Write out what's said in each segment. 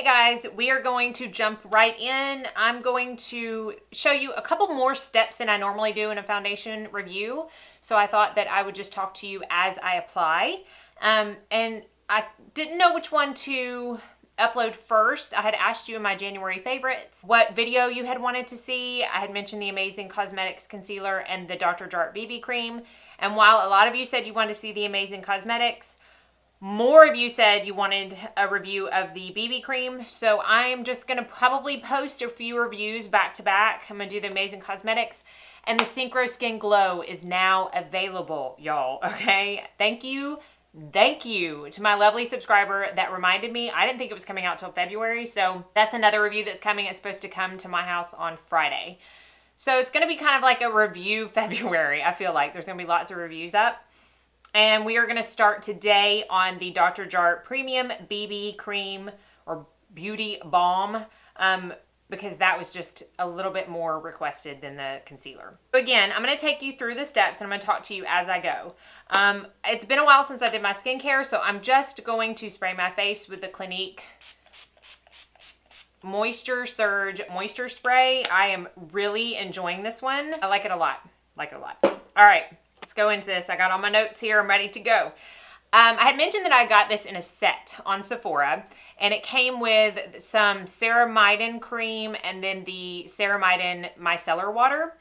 guys, we are going to jump right in. I'm going to show you a couple more steps than I normally do in a foundation review. So I thought that I would just talk to you as I apply. And I didn't know which one to upload first. I had asked you in my January favorites what video you had wanted to see. I had mentioned the Amazing Cosmetics Concealer and the Dr. Jart BB Cream. And while a lot of you said you wanted to see the Amazing Cosmetics, more of you said you wanted a review of the BB cream, so I'm just going to probably post a few reviews back to back. I'm going to do the Amazing Cosmetics, and the Synchro Skin Glow is now available, y'all, okay? Thank you to my lovely subscriber that reminded me. I didn't think it was coming out till February, so that's another review that's coming. It's supposed to come to my house on Friday. So it's going to be kind of like a review February, I feel like. There's going to be lots of reviews up. And we are going to start today on the Dr. Jart Premium BB Cream or Beauty Balm because that was just a little bit more requested than the concealer. So again, I'm going to take you through the steps and I'm going to talk to you as I go. It's been a while since I did my skincare, so I'm just going to spray my face with the Clinique Moisture Surge Moisture Spray. I am really enjoying this one. I like it a lot. All right. Let's go into this. I got all my notes here. I'm ready to go. I had mentioned that I got this in a set on Sephora, and it came with some ceramidin cream and then the ceramidin micellar water.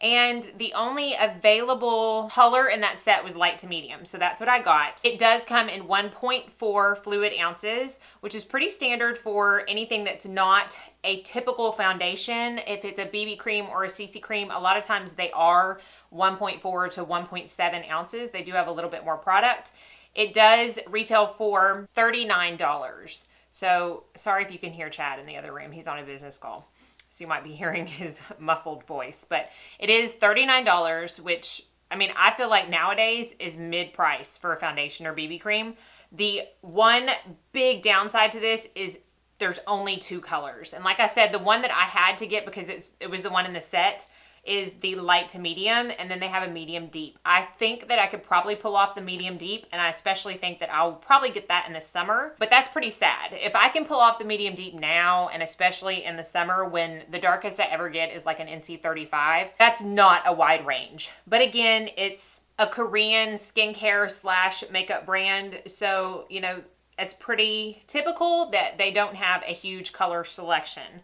And the only available color in that set was light to medium, so that's what I got. It does come in 1.4 fluid ounces, which is pretty standard for anything that's not a typical foundation. If it's a BB cream or a CC cream, a lot of times they are 1.4 to 1.7 ounces. They do have a little bit more product. It does retail for $39. So sorry if you can hear Chad in the other room. He's on a business call, so you might be hearing his muffled voice. But it is $39, which, I mean, I feel like nowadays is mid-price for a foundation or BB cream. The one big downside to this is there's only 2 colors. And like I said, the one that I had to get because it was the one in the set is the light to medium, and then they have a medium deep. I think that I could probably pull off the medium deep, and I especially think that I'll probably get that in the summer, but that's pretty sad. If I can pull off the medium deep now, and especially in the summer when the darkest I ever get is like an NC35, that's not a wide range. But again, it's a Korean skincare slash makeup brand, so, you know, it's pretty typical that they don't have a huge color selection.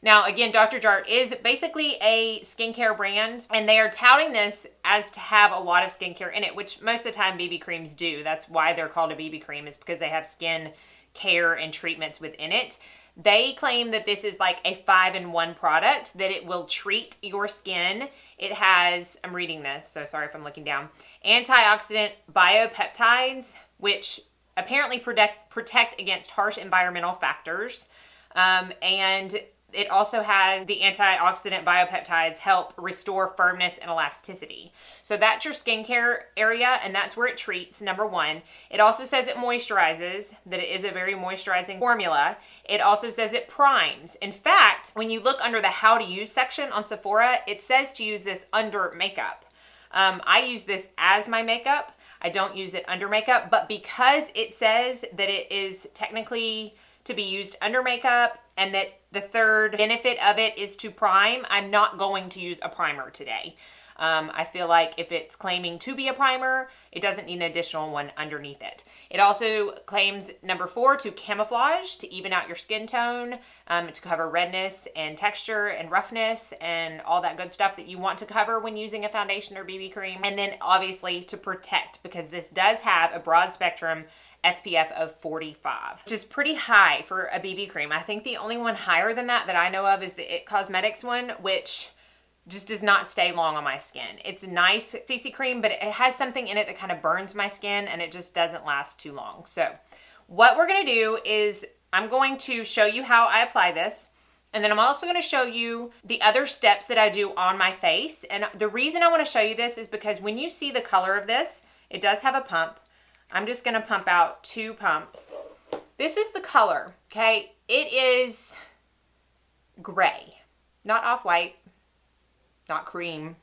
Now, again, Dr. Jart is basically a skincare brand, and they are touting this as to have a lot of skincare in it, which most of the time BB creams do. That's why they're called a BB cream, is because they have skin care and treatments within it. They claim that this is like a 5-in-1 product, that it will treat your skin. It has, I'm reading this, so sorry if I'm looking down, antioxidant biopeptides, which apparently protect against harsh environmental factors, and it also has the antioxidant biopeptides help restore firmness and elasticity. So that's your skincare area, and that's where it treats, number 1. It also says it moisturizes, that it is a very moisturizing formula. It also says it primes. In fact, when you look under the how to use section on Sephora, it says to use this under makeup. I use this as my makeup. I don't use it under makeup, but because it says that it is technically to be used under makeup and that the third benefit of it is to prime, I'm not going to use a primer today. I feel like if it's claiming to be a primer, it doesn't need an additional one underneath it. It also claims, number 4, to camouflage, to even out your skin tone, to cover redness and texture and roughness and all that good stuff that you want to cover when using a foundation or BB cream. And then obviously to protect, because this does have a broad spectrum SPF of 45, which is pretty high for a BB cream. I think the only one higher than that I know of is the It Cosmetics one, which just does not stay long on my skin. It's a nice CC cream, but it has something in it that kind of burns my skin and it just doesn't last too long. So what we're gonna do is I'm going to show you how I apply this, and then I'm also gonna show you the other steps that I do on my face. And the reason I wanna show you this is because when you see the color of this, it does have a pump. I'm just gonna pump out 2 pumps. This is the color, okay? It is gray, not off-white, not cream,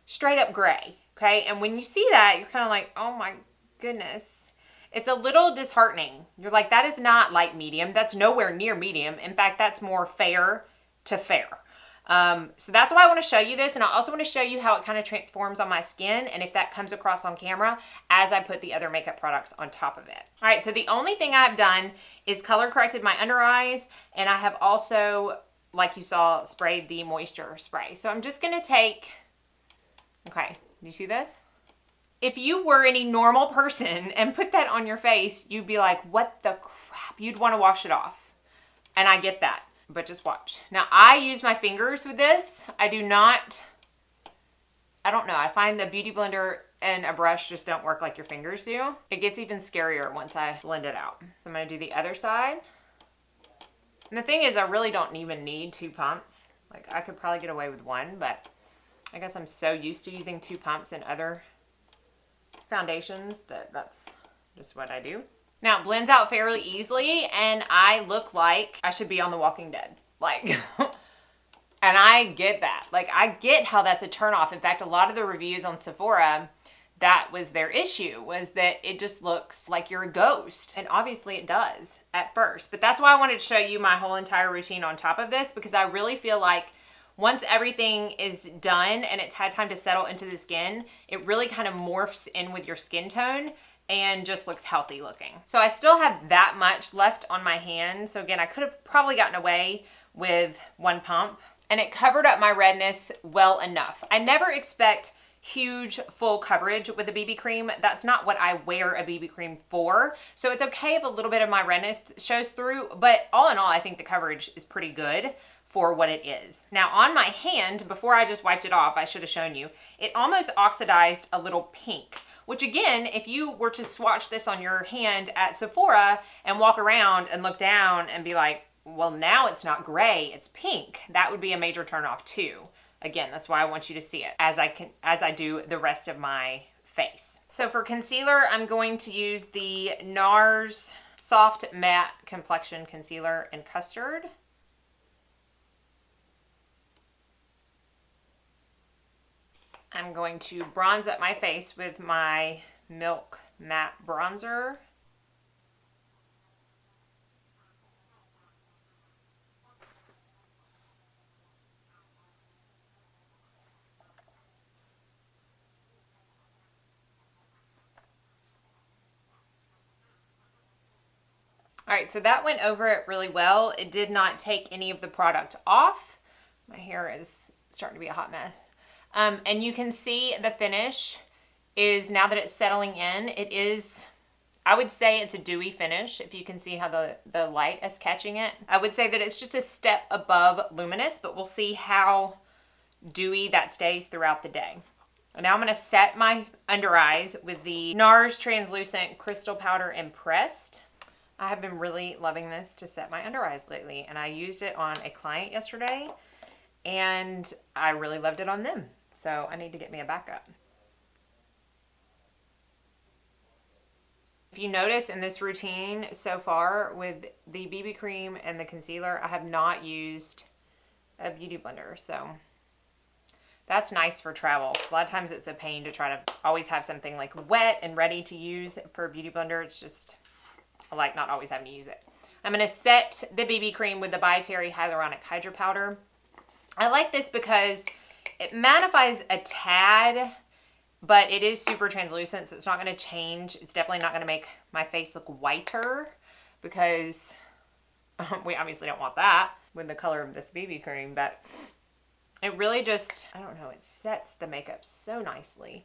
straight up gray, okay? And when you see that, you're kind of like, oh my goodness. it's a little disheartening. You're like, that is not light medium. That's nowhere near medium. In fact, that's more fair to fair. So that's why I want to show you this. And I also want to show you how it kind of transforms on my skin and if that comes across on camera as I put the other makeup products on top of it. All right, so the only thing I've done is color corrected my under eyes, and I have also, like you saw, sprayed the moisture spray. So I'm just going to take, okay, do you see this? If you were any normal person and put that on your face, you'd be like, what the crap? You'd want to wash it off. And I get that. But just watch. Now, I use my fingers with this. I do not, I don't know. I find the beauty blender and a brush just don't work like your fingers do. It gets even scarier once I blend it out. So I'm going to do the other side. And the thing is, I really don't even need 2 pumps. Like, I could probably get away with 1, but I guess I'm so used to using 2 pumps in other foundations that that's just what I do. Now, it blends out fairly easily, and I look like I should be on The Walking Dead. Like, and I get that. Like, I get how that's a turnoff. In fact, a lot of the reviews on Sephora, that was their issue, was that it just looks like you're a ghost. And obviously it does at first. But that's why I wanted to show you my whole entire routine on top of this, because I really feel like once everything is done and it's had time to settle into the skin, it really kind of morphs in with your skin tone and just looks healthy looking. So I still have that much left on my hand. So again, I could have probably gotten away with 1 pump, and it covered up my redness well enough. I never expect huge full coverage with a BB cream. That's not what I wear a BB cream for. So it's okay if a little bit of my redness shows through, but all in all, I think the coverage is pretty good for what it is. Now on my hand, before I just wiped it off, I should have shown you, it almost oxidized a little pink. Which again, if you were to swatch this on your hand at Sephora and walk around and look down and be like, well, now it's not gray, it's pink, that would be a major turnoff too. Again, that's why I want you to see it as I do the rest of my face. So for concealer, I'm going to use the NARS Soft Matte Complexion Concealer in Custard. I'm going to bronze up my face with my Milk Matte Bronzer. All right, so that went over it really well. It did not take any of the product off. My hair is starting to be a hot mess. And you can see the finish is, now that it's settling in, it is, I would say it's a dewy finish, if you can see how the light is catching it. I would say that it's just a step above luminous, but we'll see how dewy that stays throughout the day. And now I'm going to set my under eyes with the NARS Translucent Crystal Powder Impressed. I have been really loving this to set my under eyes lately, and I used it on a client yesterday, and I really loved it on them. So I need to get me a backup. If you notice in this routine so far with the BB cream and the concealer, I have not used a beauty blender. So that's nice for travel. A lot of times it's a pain to try to always have something like wet and ready to use for a beauty blender. It's just, I like not always having to use it. I'm going to set the BB cream with the By Terry Hyaluronic Hydra Powder. I like this because it mattifies a tad, but it is super translucent, so it's not going to change. It's definitely not going to make my face look whiter, because we obviously don't want that with the color of this BB cream, but it really just, I don't know, it sets the makeup so nicely.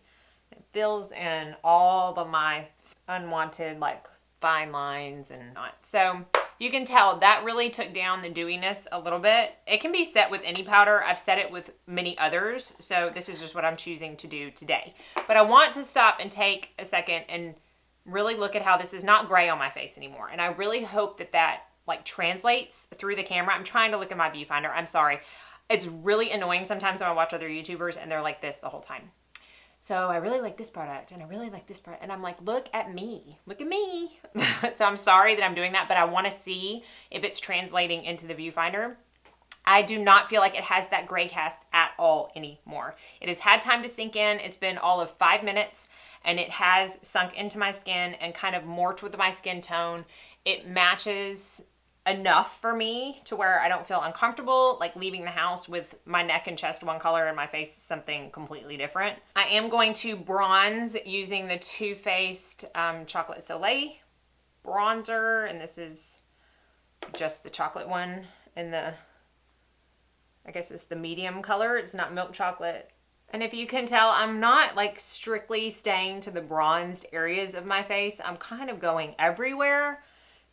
It fills in all of my unwanted, like, fine lines and not. So you can tell that really took down the dewiness a little bit. It can be set with any powder. I've set it with many others, so this is just what I'm choosing to do today. But I want to stop and take a second and really look at how this is not gray on my face anymore. And I really hope that that like translates through the camera. I'm trying to look at my viewfinder. I'm sorry. It's really annoying sometimes when I watch other YouTubers and they're like this the whole time. So I really like this product and I really like this product. And I'm like, look at me. Look at me. So I'm sorry that I'm doing that, but I want to see if it's translating into the viewfinder. I do not feel like it has that gray cast at all anymore. It has had time to sink in. It's been all of 5 minutes and it has sunk into my skin and kind of morphed with my skin tone. It matches enough for me to where I don't feel uncomfortable like leaving the house with my neck and chest one color and my face something completely different. I am going to bronze using the Too Faced Chocolate Soleil bronzer, and this is just the chocolate one in the, I guess it's the medium color. It's not milk chocolate. And if you can tell, I'm not like strictly staying to the bronzed areas of my face. I'm kind of going everywhere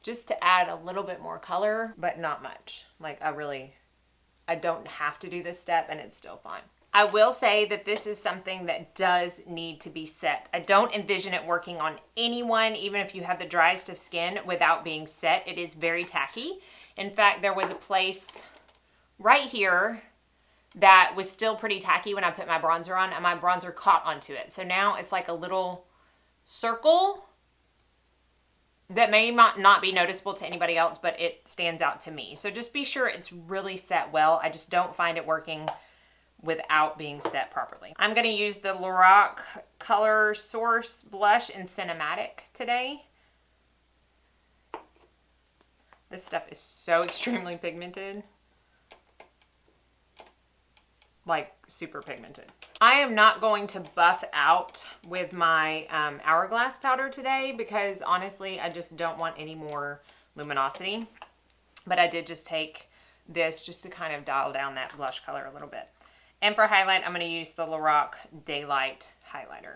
just to add a little bit more color, but not much. Like I don't have to do this step and it's still fine. I will say that this is something that does need to be set. I don't envision it working on anyone, even if you have the driest of skin, without being set. It is very tacky. In fact, there was a place right here that was still pretty tacky when I put my bronzer on, and my bronzer caught onto it. So now it's like a little circle that may not be noticeable to anybody else, but it stands out to me. So just be sure it's really set well. I just don't find it working without being set properly. I'm gonna use the Lorac Color Source Blush in Cinematic today. This stuff is so extremely pigmented. Like super pigmented. I am not going to buff out with my Hourglass powder today because honestly I just don't want any more luminosity, but I did just take this just to kind of dial down that blush color a little bit. And for highlight, I'm going to use the Lorac Daylight highlighter.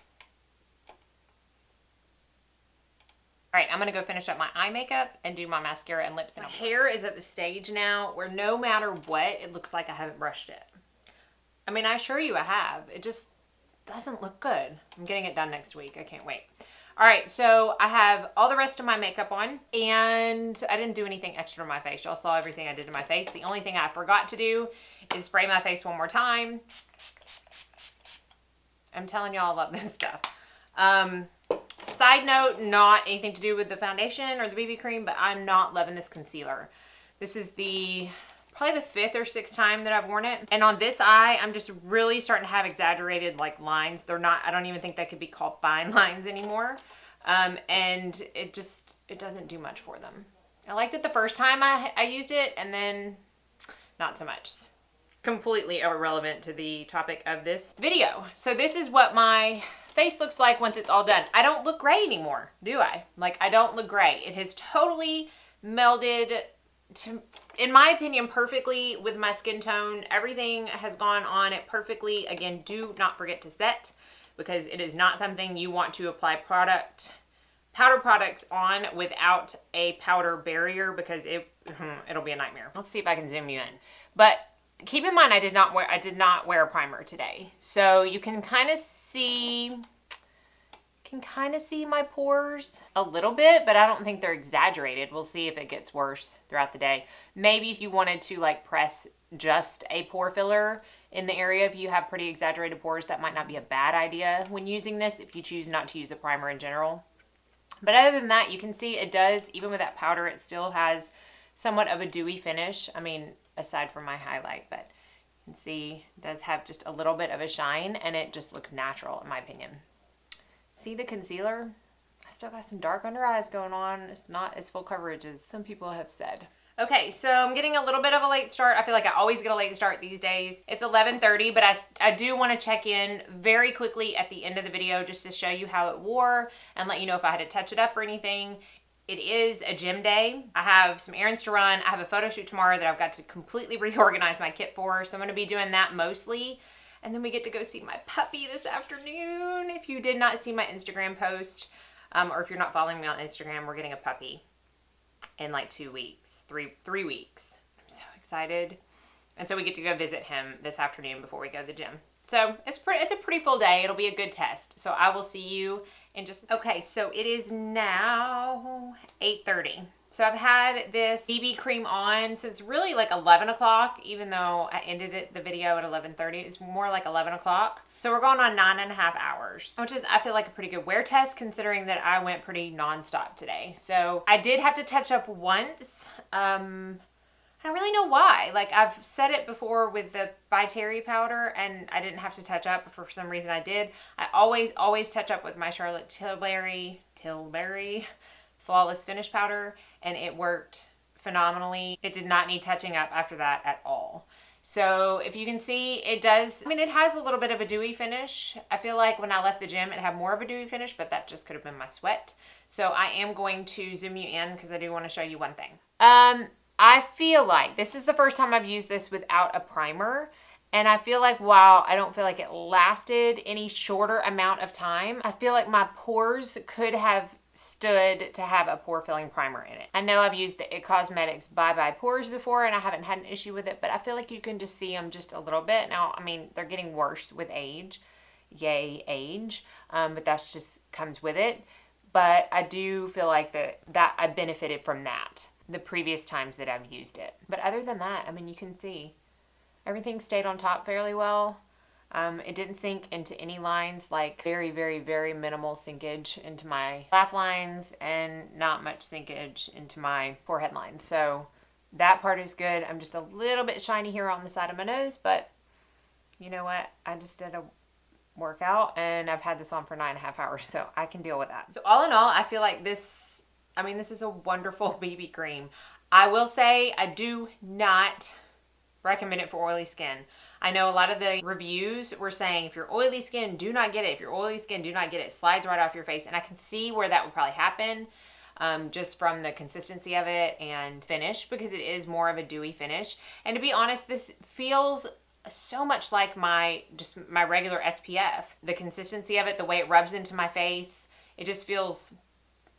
Alright, I'm going to go finish up my eye makeup and do my mascara and lips. My hair is at the stage now where no matter what, it looks like I haven't brushed it. I mean, I assure you I have. It just doesn't look good. I'm getting it done next week. I can't wait. All right, so I have all the rest of my makeup on, and I didn't do anything extra to my face. Y'all saw everything I did to my face. The only thing I forgot to do is spray my face one more time. I'm telling y'all I love this stuff. Side note, not anything to do with the foundation or the BB cream, but I'm not loving this concealer. This is probably the 5th or 6th time that I've worn it. And on this eye, I'm just really starting to have exaggerated like lines. They're not, I don't even think that could be called fine lines anymore. And it doesn't do much for them. I liked it the first time I used it, and then not so much. Completely irrelevant to the topic of this video. So this is what my face looks like once it's all done. I don't look gray anymore, do I? Like, I don't look gray. It has totally melded to, in my opinion, perfectly with my skin tone. Everything has gone on it perfectly. Again, do not forget to set, because it is not something you want to apply powder products on without a powder barrier, because it'll be a nightmare. Let's see if I can zoom you in. But keep in mind, I did not wear a primer today. So you can kind of see my pores a little bit, but I don't think they're exaggerated. We'll see if it gets worse throughout the day. Maybe if you wanted to like press just a pore filler in the area, if you have pretty exaggerated pores, that might not be a bad idea when using this if you choose not to use a primer in general. But other than that, you can see it does, even with that powder, it still has somewhat of a dewy finish. I mean, aside from my highlight, but you can see it does have just a little bit of a shine, and it just looks natural in my opinion. See the concealer? I still got some dark under eyes going on. It's not as full coverage as some people have said. Okay, so I'm getting a little bit of a late start. I feel like I always get a late start these days. It's 11:30, but I do want to check in very quickly at the end of the video just to show you how it wore and let you know if I had to touch it up or anything. It is a gym day. I have some errands to run. I have a photo shoot tomorrow that I've got to completely reorganize my kit for, so I'm going to be doing that mostly. And then we get to go see my puppy this afternoon. If you did not see my Instagram post, or if you're not following me on Instagram, we're getting a puppy in like 2 weeks, three weeks. I'm so excited. And so we get to go visit him this afternoon before we go to the gym. So it's a pretty full day. It'll be a good test. So I will see you in just, okay, so it is now 8:30. So I've had this BB cream on since really like 11 o'clock, even though I ended the video at 11:30. It's more like 11 o'clock. So we're going on 9.5 hours, which is, I feel like, a pretty good wear test considering that I went pretty nonstop today. So I did have to touch up once. I I really know why. Like, I've said it before with the By Terry powder, and I didn't have to touch up, but for some reason I did. I always touch up with my Charlotte Tilbury Flawless Finish powder, and it worked phenomenally. It did not need touching up after that at all. So if you can see, it does, I mean, it has a little bit of a dewy finish. I feel like when I left the gym, it had more of a dewy finish, but that just could have been my sweat. So I am going to zoom you in because I do want to show you one thing. I feel like this is the first time I've used this without a primer. And I feel like while I don't feel like it lasted any shorter amount of time, I feel like my pores could have stood to have a pore filling primer in it. I know I've used the It Cosmetics Bye Bye Pores before and I haven't had an issue with it, but I feel like you can just see them just a little bit. Now, I mean, they're getting worse with age. Yay, age. But that's just comes with it. But I do feel like that I benefited from that the previous times that I've used it. But other than that, I mean, you can see everything stayed on top fairly well. It didn't sink into any lines, like very, very, very minimal sinkage into my laugh lines and not much sinkage into my forehead lines. So that part is good. I'm just a little bit shiny here on the side of my nose, but you know what? I just did a workout and I've had this on for 9.5 hours, so I can deal with that. So all in all, I feel like this is a wonderful BB cream. I will say I do not recommend it for oily skin. I know a lot of the reviews were saying if you're oily skin, do not get it. If you're oily skin, do not get it. It slides right off your face. And I can see where that would probably happen just from the consistency of it and finish, because it is more of a dewy finish. And to be honest, this feels so much like my regular SPF. The consistency of it, the way it rubs into my face, it just feels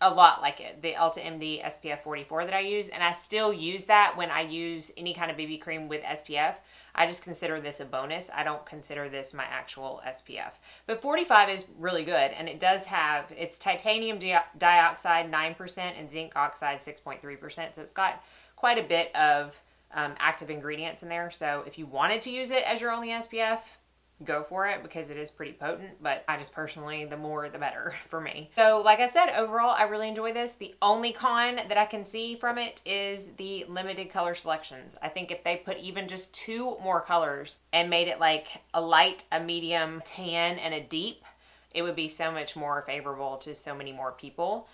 a lot like it, the Ulta MD SPF 44 that I use, and I still use that when I use any kind of BB cream with SPF. I just consider this a bonus. I don't consider this my actual SPF. But 45 is really good, and it does have, it's titanium dioxide 9% and zinc oxide 6.3%, so it's got quite a bit of active ingredients in there. So if you wanted to use it as your only SPF, go for it, because it is pretty potent, but I just personally, the more the better for me. So like I said, overall I really enjoy this. The only con that I can see from it is the limited color selections. I think if they put even just 2 more colors and made it like a light, a medium, tan, and a deep, it would be so much more favorable to so many more people.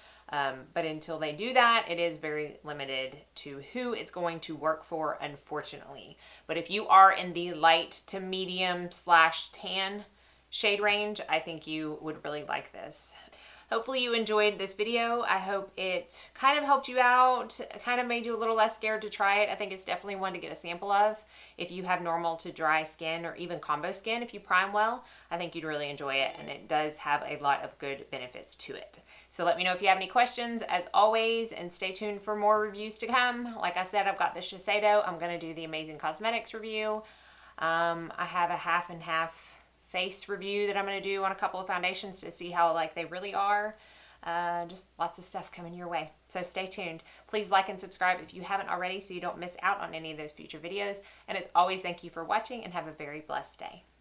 But until they do that, it is very limited to who it's going to work for, unfortunately. But if you are in the light to medium / tan shade range, I think you would really like this. Hopefully you enjoyed this video. I hope it kind of helped you out, kind of made you a little less scared to try it. I think it's definitely one to get a sample of. If you have normal to dry skin or even combo skin, if you prime well, I think you'd really enjoy it, and it does have a lot of good benefits to it. So let me know if you have any questions, as always, and stay tuned for more reviews to come. Like I said, I've got the Shiseido. I'm going to do the Amazing Cosmetics review. I have a half and half face review that I'm going to do on a couple of foundations to see how like they really are. Just lots of stuff coming your way. So stay tuned. Please like and subscribe if you haven't already so you don't miss out on any of those future videos. And as always, thank you for watching and have a very blessed day.